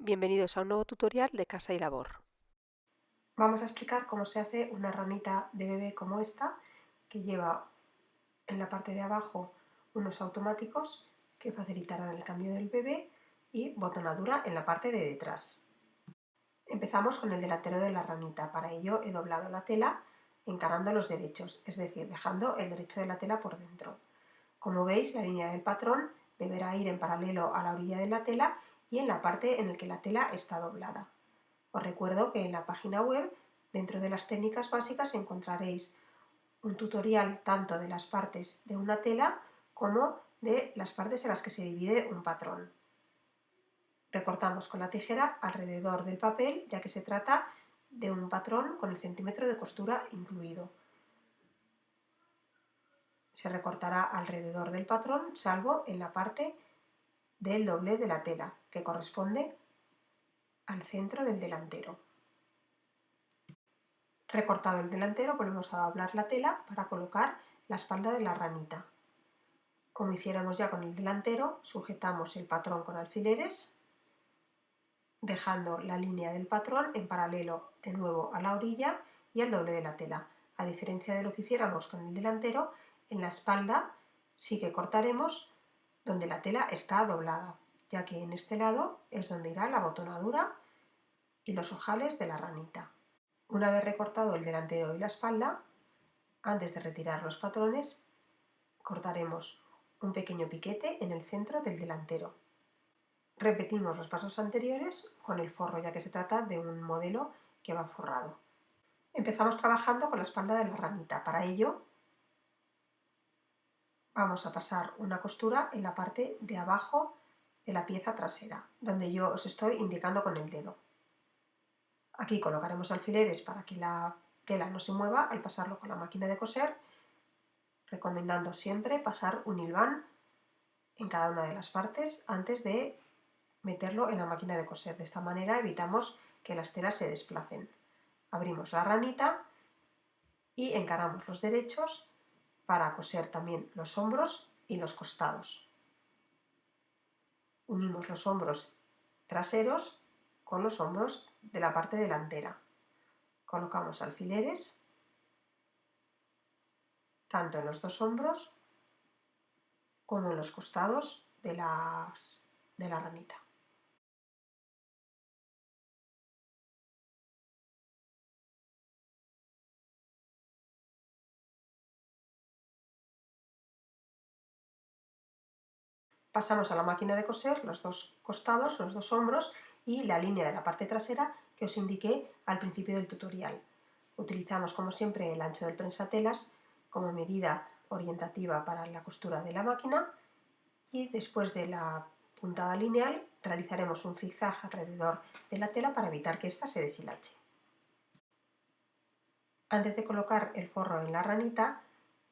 Bienvenidos a un nuevo tutorial de Casa y Labor. Vamos a explicar cómo se hace una ranita de bebé como esta, que lleva en la parte de abajo unos automáticos que facilitarán el cambio del bebé y botonadura en la parte de detrás. Empezamos con el delantero de la ranita. Para ello he doblado la tela encarando los derechos, es decir, dejando el derecho de la tela por dentro. Como veis, la línea del patrón deberá ir en paralelo a la orilla de la tela y en la parte en la que la tela está doblada. Os recuerdo que en la página web, dentro de las técnicas básicas, encontraréis un tutorial tanto de las partes de una tela como de las partes en las que se divide un patrón. Recortamos con la tijera alrededor del papel, ya que se trata de un patrón con el centímetro de costura incluido. Se recortará alrededor del patrón, salvo en la parte del doble de la tela, que corresponde al centro del delantero. Recortado el delantero, volvemos a doblar la tela para colocar la espalda de la ranita. Como hiciéramos ya con el delantero, sujetamos el patrón con alfileres, dejando la línea del patrón en paralelo de nuevo a la orilla y al doble de la tela. A diferencia de lo que hiciéramos con el delantero, en la espalda sí que cortaremos donde la tela está doblada, ya que en este lado es donde irá la botonadura y los ojales de la ranita. Una vez recortado el delantero y la espalda, antes de retirar los patrones, cortaremos un pequeño piquete en el centro del delantero. Repetimos los pasos anteriores con el forro, ya que se trata de un modelo que va forrado. Empezamos trabajando con la espalda de la ranita. Para ello, vamos a pasar una costura en la parte de abajo de la pieza trasera, donde yo os estoy indicando con el dedo. Aquí colocaremos alfileres para que la tela no se mueva al pasarlo con la máquina de coser, recomendando siempre pasar un hilván en cada una de las partes antes de meterlo en la máquina de coser. De esta manera evitamos que las telas se desplacen. Abrimos la ranita y encaramos los derechos para coser también los hombros y los costados. Unimos los hombros traseros con los hombros de la parte delantera. Colocamos alfileres tanto en los dos hombros como en los costados de la ranita. Pasamos a la máquina de coser los dos costados, los dos hombros y la línea de la parte trasera que os indiqué al principio del tutorial. Utilizamos como siempre el ancho del prensatelas como medida orientativa para la costura de la máquina y después de la puntada lineal realizaremos un zigzag alrededor de la tela para evitar que ésta se deshilache. Antes de colocar el forro en la ranita,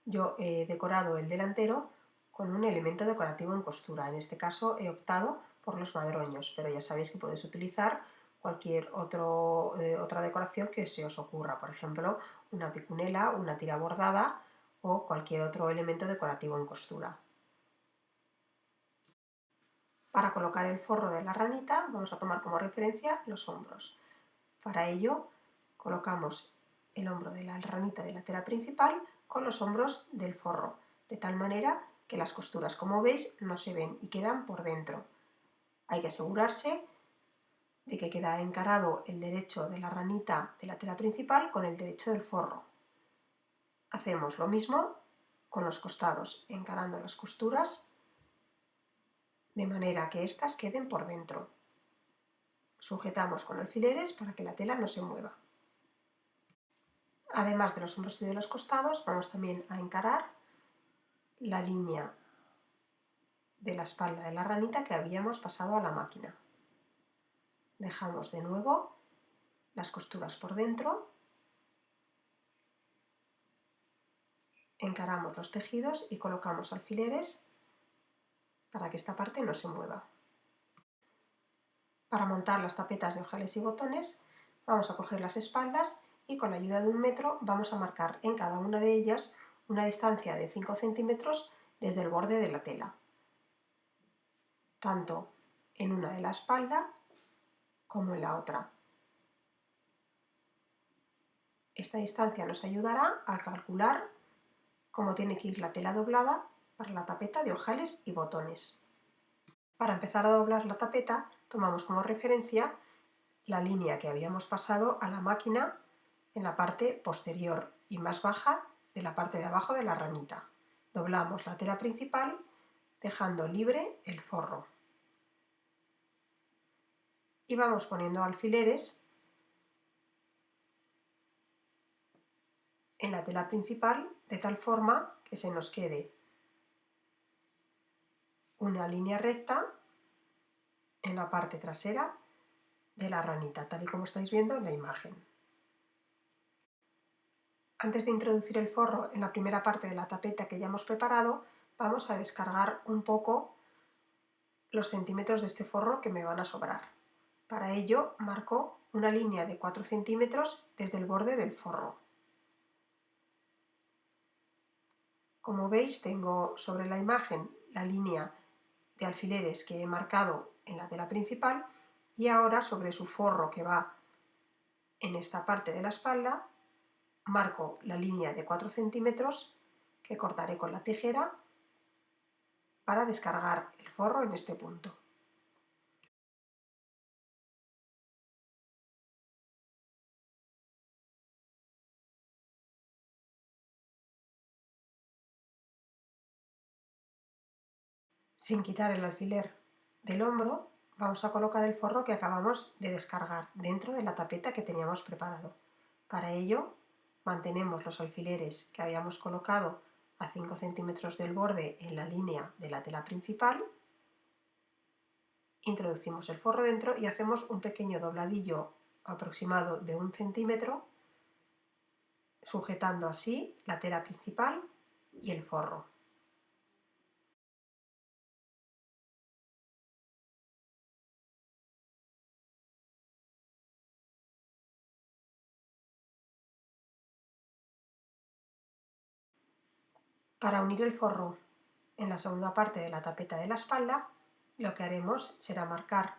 yo he decorado el delantero con un elemento decorativo en costura. En este caso he optado por los madroños, pero ya sabéis que podéis utilizar cualquier otra decoración que se os ocurra, por ejemplo, una picunela, una tira bordada o cualquier otro elemento decorativo en costura. Para colocar el forro de la ranita vamos a tomar como referencia los hombros. Para ello colocamos el hombro de la ranita de la tela principal con los hombros del forro, de tal manera que las costuras, como veis, no se ven y quedan por dentro. Hay que asegurarse de que queda encarado el derecho de la ranita de la tela principal con el derecho del forro. Hacemos lo mismo con los costados, encarando las costuras de manera que éstas queden por dentro. Sujetamos con alfileres para que la tela no se mueva. Además de los hombros y de los costados, vamos también a encarar la línea de la espalda de la ranita que habíamos pasado a la máquina. Dejamos de nuevo las costuras por dentro, encaramos los tejidos y colocamos alfileres para que esta parte no se mueva. Para montar las tapetas de ojales y botones vamos a coger las espaldas y con la ayuda de un metro vamos a marcar en cada una de ellas una distancia de 5 centímetros desde el borde de la tela, tanto en una de la espalda como en la otra. Esta distancia nos ayudará a calcular cómo tiene que ir la tela doblada para la tapeta de ojales y botones. Para empezar a doblar la tapeta, tomamos como referencia la línea que habíamos pasado a la máquina en la parte posterior y más baja de la parte de abajo de la ranita. Doblamos la tela principal dejando libre el forro. Y vamos poniendo alfileres en la tela principal de tal forma que se nos quede una línea recta en la parte trasera de la ranita, tal y como estáis viendo en la imagen. Antes de introducir el forro en la primera parte de la tapeta que ya hemos preparado, vamos a descargar un poco los centímetros de este forro que me van a sobrar. Para ello marco una línea de 4 centímetros desde el borde del forro. Como veis, tengo sobre la imagen la línea de alfileres que he marcado en la tela principal y ahora sobre su forro que va en esta parte de la espalda marco la línea de 4 centímetros que cortaré con la tijera para descargar el forro en este punto. Sin quitar el alfiler del hombro, vamos a colocar el forro que acabamos de descargar dentro de la tapeta que teníamos preparado. Para ello, mantenemos los alfileres que habíamos colocado a 5 centímetros del borde en la línea de la tela principal, introducimos el forro dentro y hacemos un pequeño dobladillo aproximado de 1 centímetro, sujetando así la tela principal y el forro. Para unir el forro en la segunda parte de la tapeta de la espalda, lo que haremos será marcar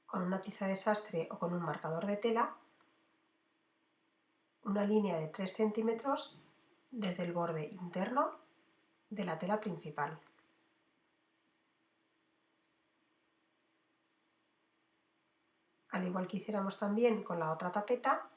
con una tiza de sastre o con un marcador de tela una línea de 3 centímetros desde el borde interno de la tela principal. Al igual que hiciéramos también con la otra tapeta,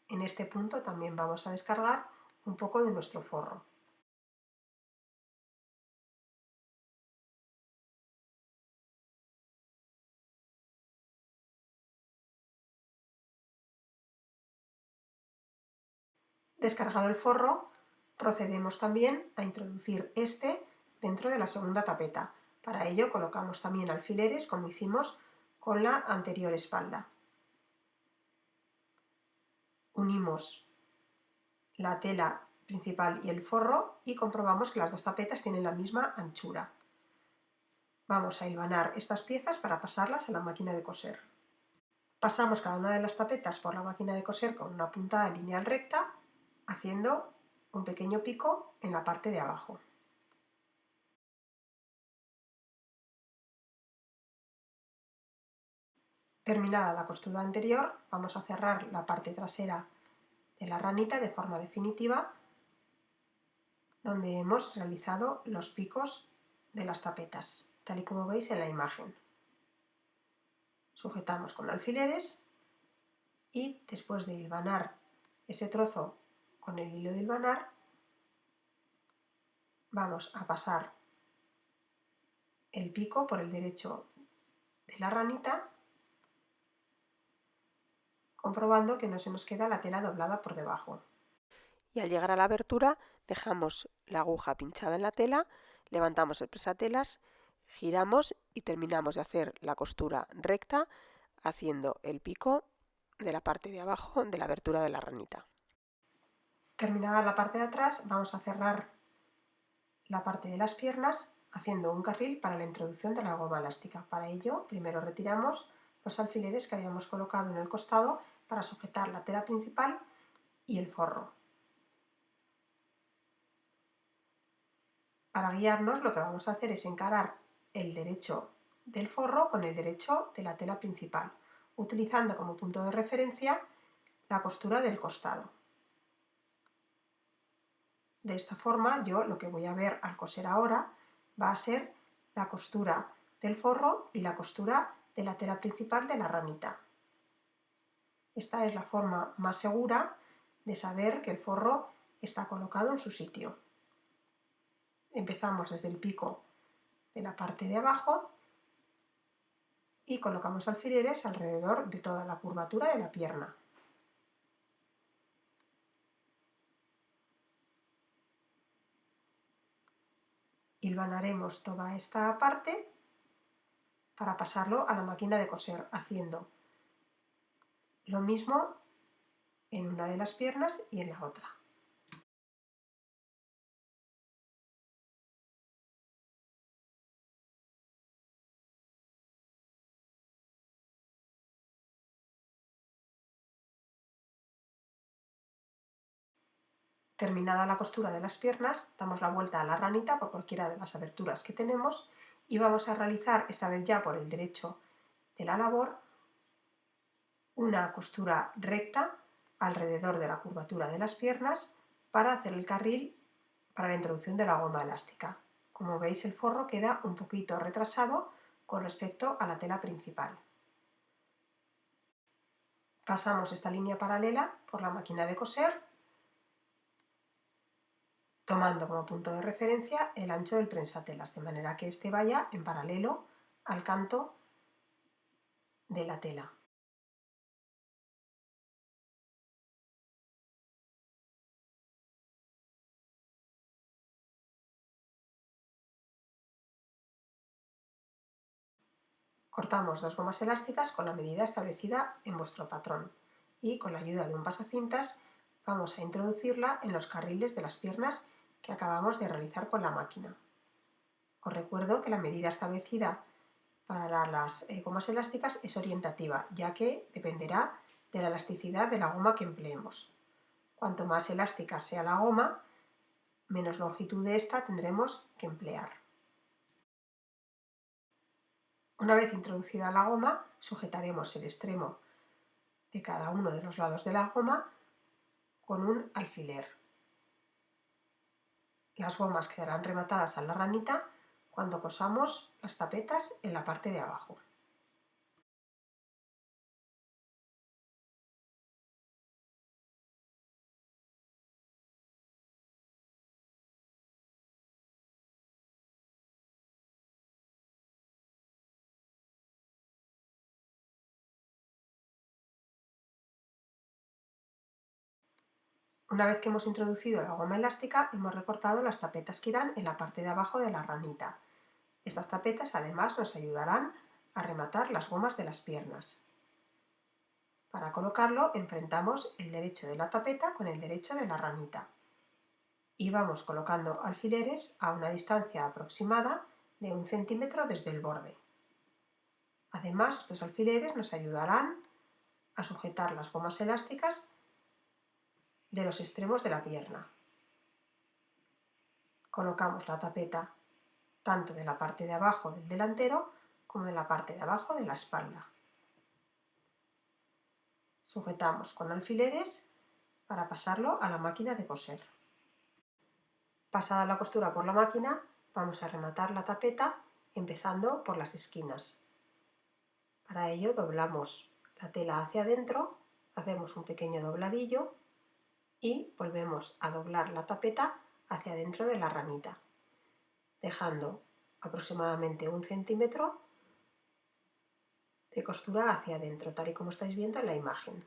en este punto también vamos a descargar un poco de nuestro forro. Descargado el forro, procedemos también a introducir este dentro de la segunda tapeta. Para ello colocamos también alfileres como hicimos con la anterior espalda. Unimos la tela principal y el forro y comprobamos que las dos tapetas tienen la misma anchura. Vamos a hilvanar estas piezas para pasarlas a la máquina de coser. Pasamos cada una de las tapetas por la máquina de coser con una puntada lineal recta, haciendo un pequeño pico en la parte de abajo. Terminada la costura anterior, vamos a cerrar la parte trasera de la ranita de forma definitiva, donde hemos realizado los picos de las tapetas, tal y como veis en la imagen. Sujetamos con alfileres y después de hilvanar ese trozo con el hilo de hilvanar, vamos a pasar el pico por el derecho de la ranita, comprobando que no se nos queda la tela doblada por debajo. Y al llegar a la abertura dejamos la aguja pinchada en la tela, levantamos el presatelas, giramos y terminamos de hacer la costura recta haciendo el pico de la parte de abajo de la abertura de la ranita. Terminada la parte de atrás, vamos a cerrar la parte de las piernas haciendo un carril para la introducción de la goma elástica. Para ello, primero retiramos los alfileres que habíamos colocado en el costado para sujetar la tela principal y el forro. Para guiarnos, lo que vamos a hacer es encarar el derecho del forro con el derecho de la tela principal. utilizando como punto de referencia la costura del costado. De esta forma yo lo que voy a ver al coser ahora va a ser la costura del forro y la costura de la tela principal de la ranita. Esta es la forma más segura de saber que el forro está colocado en su sitio. Empezamos desde el pico de la parte de abajo y colocamos alfileres alrededor de toda la curvatura de la pierna. Hilvanaremos toda esta parte para pasarlo a la máquina de coser, haciendo lo mismo en una de las piernas y en la otra. Terminada la costura de las piernas, damos la vuelta a la ranita por cualquiera de las aberturas que tenemos y vamos a realizar, esta vez ya por el derecho de la labor, una costura recta alrededor de la curvatura de las piernas para hacer el carril para la introducción de la goma elástica. Como veis, el forro queda un poquito retrasado con respecto a la tela principal. Pasamos esta línea paralela por la máquina de coser, tomando como punto de referencia el ancho del prensatelas, de manera que este vaya en paralelo al canto de la tela. Cortamos dos gomas elásticas con la medida establecida en vuestro patrón y con la ayuda de un pasacintas vamos a introducirla en los carriles de las piernas que acabamos de realizar con la máquina. Os recuerdo que la medida establecida para las gomas elásticas es orientativa, ya que dependerá de la elasticidad de la goma que empleemos. Cuanto más elástica sea la goma, menos longitud de esta tendremos que emplear. Una vez introducida la goma, sujetaremos el extremo de cada uno de los lados de la goma con un alfiler. Las gomas quedarán rematadas a la ranita cuando cosamos las tapetas en la parte de abajo. Una vez que hemos introducido la goma elástica, hemos recortado las tapetas que irán en la parte de abajo de la ranita. Estas tapetas además nos ayudarán a rematar las gomas de las piernas. Para colocarlo enfrentamos el derecho de la tapeta con el derecho de la ranita y vamos colocando alfileres a una distancia aproximada de 1 centímetro desde el borde. Además, estos alfileres nos ayudarán a sujetar las gomas elásticas de los extremos de la pierna. Colocamos la tapeta tanto de la parte de abajo del delantero como de la parte de abajo de la espalda. Sujetamos con alfileres para pasarlo a la máquina de coser. Pasada la costura por la máquina, vamos a rematar la tapeta empezando por las esquinas. Para ello doblamos la tela hacia adentro, hacemos un pequeño dobladillo y volvemos a doblar la tapeta hacia adentro de la ranita, dejando aproximadamente 1 centímetro de costura hacia adentro, tal y como estáis viendo en la imagen.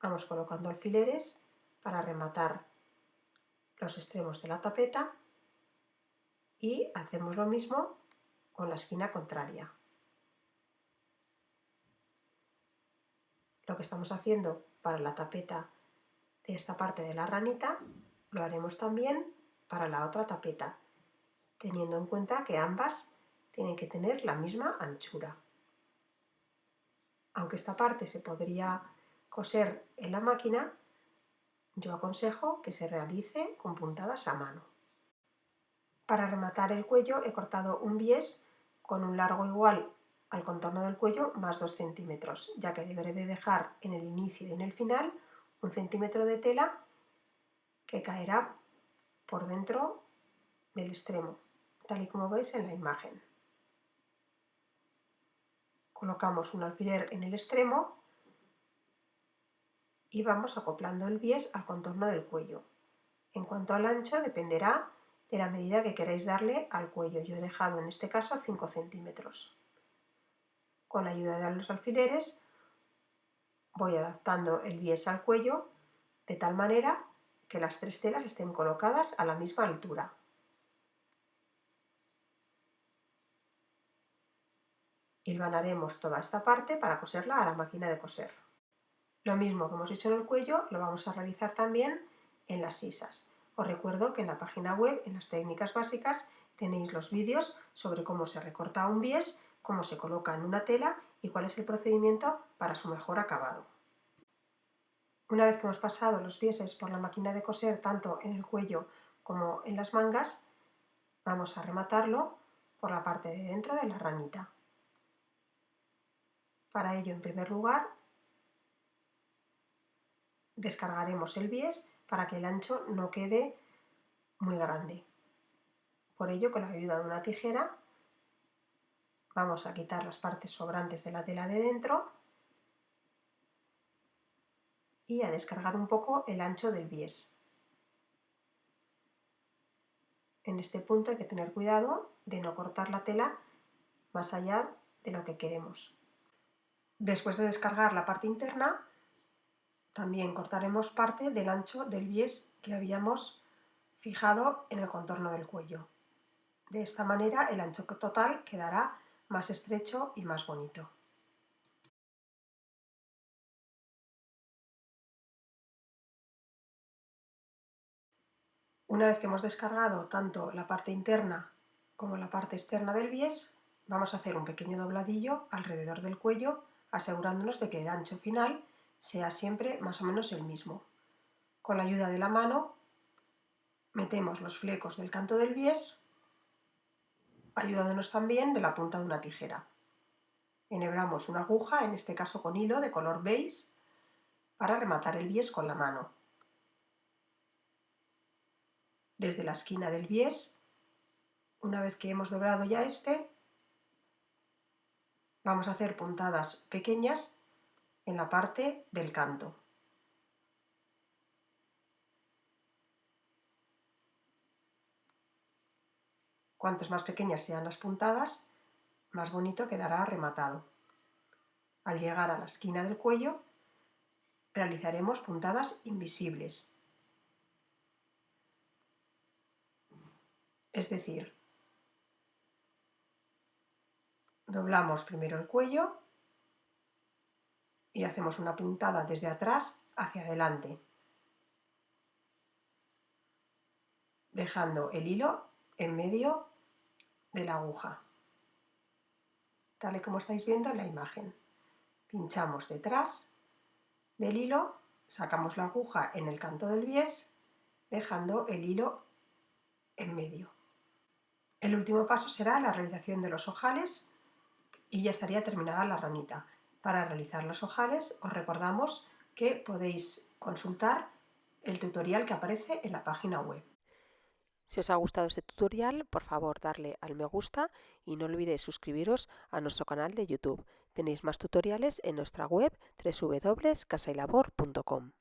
Vamos colocando alfileres para rematar los extremos de la tapeta y hacemos lo mismo con la esquina contraria. Lo que estamos haciendo para la tapeta de esta parte de la ranita lo haremos también para la otra tapeta, teniendo en cuenta que ambas tienen que tener la misma anchura. Aunque esta parte se podría coser en la máquina, yo aconsejo que se realice con puntadas a mano. Para rematar el cuello he cortado un bies con un largo igual al contorno del cuello más 2 centímetros, ya que deberé de dejar en el inicio y en el final 1 centímetro de tela que caerá por dentro del extremo, tal y como veis en la imagen. Colocamos un alfiler en el extremo y vamos acoplando el bies al contorno del cuello. En cuanto al ancho, dependerá de la medida que queráis darle al cuello. Yo he dejado en este caso 5 centímetros. Con la ayuda de los alfileres voy adaptando el bies al cuello de tal manera que las 3 telas estén colocadas a la misma altura. Hilvanaremos toda esta parte para coserla a la máquina de coser. Lo mismo que hemos hecho en el cuello lo vamos a realizar también en las sisas. Os recuerdo que en la página web, en las técnicas básicas, tenéis los vídeos sobre cómo se recorta un bies, cómo se coloca en una tela y cuál es el procedimiento para su mejor acabado. Una vez que hemos pasado los bieses por la máquina de coser tanto en el cuello como en las mangas, vamos a rematarlo por la parte de dentro de la ranita. Para ello, en primer lugar, descargaremos el bies para que el ancho no quede muy grande. Por ello, con la ayuda de una tijera, vamos a quitar las partes sobrantes de la tela de dentro y a descargar un poco el ancho del bies. En este punto hay que tener cuidado de no cortar la tela más allá de lo que queremos. Después de descargar la parte interna, también cortaremos parte del ancho del bies que habíamos fijado en el contorno del cuello. De esta manera el ancho total quedará más estrecho y más bonito. Una vez que hemos descargado tanto la parte interna como la parte externa del bies, vamos a hacer un pequeño dobladillo alrededor del cuello, asegurándonos de que el ancho final sea siempre más o menos el mismo. Con la ayuda de la mano metemos los flecos del canto del bies, ayudándonos también de la punta de una tijera. Enhebramos una aguja, en este caso con hilo de color beige, para rematar el bies con la mano. Desde la esquina del bies, una vez que hemos doblado ya vamos a hacer puntadas pequeñas en la parte del canto. Cuantas más pequeñas sean las puntadas, más bonito quedará rematado. Al llegar a la esquina del cuello, realizaremos puntadas invisibles. Es decir, doblamos primero el cuello y hacemos una puntada desde atrás hacia adelante, dejando el hilo en medio de la aguja, tal y como estáis viendo en la imagen. Pinchamos detrás del hilo, sacamos la aguja en el canto del bies, dejando el hilo en medio. El último paso será la realización de los ojales y ya estaría terminada la ranita. Para realizar los ojales os recordamos que podéis consultar el tutorial que aparece en la página web. Si os ha gustado este tutorial, por favor darle al me gusta y no olvidéis suscribiros a nuestro canal de YouTube. Tenéis más tutoriales en nuestra web www.casaylabor.com.